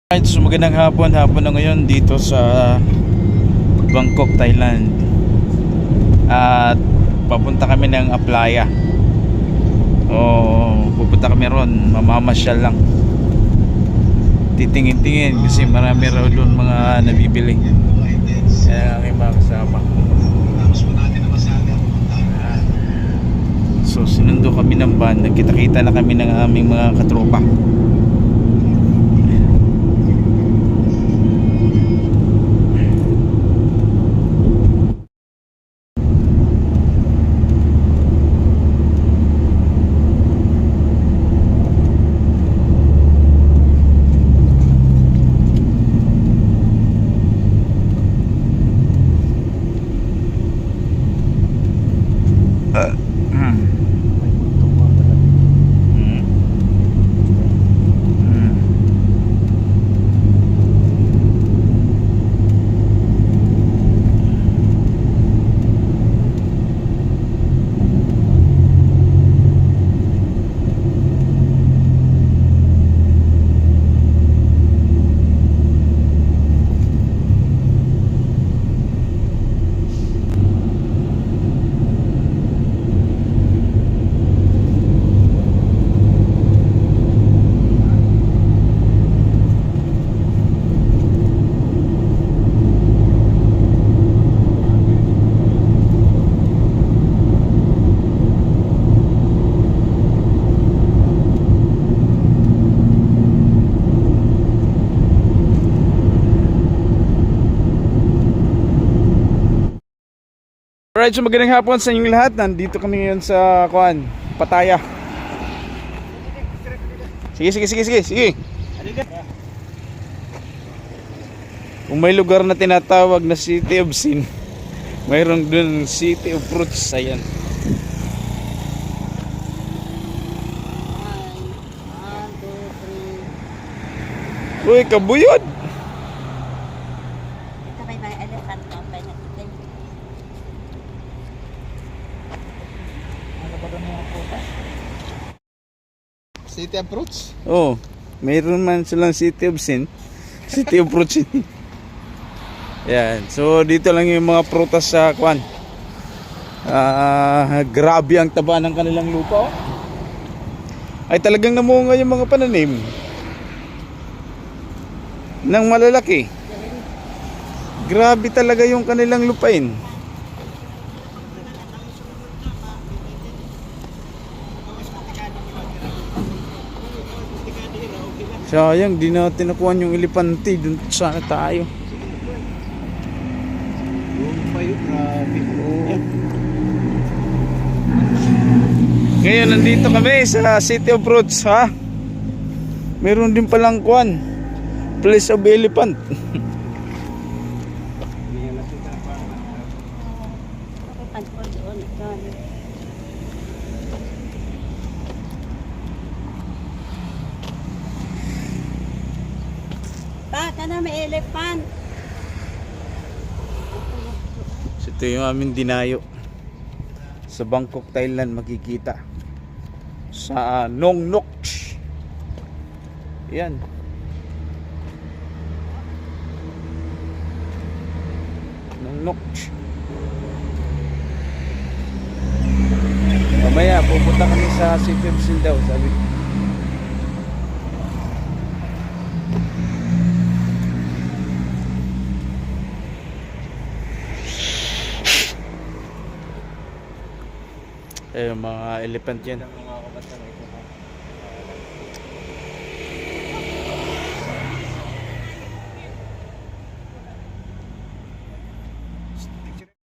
Alright, so magandang hapon na ngayon dito sa Bangkok, Thailand. At papunta kami ng Aplaya. Pupunta kami ron, mamamasyal lang. Titingin-tingin kasi marami raw doon mga nabibili. Kaya ang aking mga kasama. So sinundo kami ng van, nagkita-kita na kami ng aming mga katropa. Alright, so magandang hapon sa inyong lahat. Nandito kami ngayon sa Pattaya. Sige. Kung may lugar na tinatawag na City of Sin, mayroon dun City of Fruits. Ayan. Uy, kabuyod! City of Fruits? Oh, mayroon man silang City of Sin, City of Fruits. Yan. So dito lang yung mga prutas sa grabe ang taba ng kanilang lupa. Ay talagang namunga yung mga pananim ng malalaki. Grabe talaga yung kanilang lupain. Sayang, di natin nakuha yung elepante. Dun sana tayo. Ngayon, nandito kami sa City of Fruits, ha? Meron din palang Place of Elephant. Baka may elephant. So, ito yung aming dinayo sa Bangkok, Thailand. Makikita sa Nong Nok. Yan. Nong Nok. Mamaya pupunta kami sa City of Sin daw, sabi. Mga elephant yan.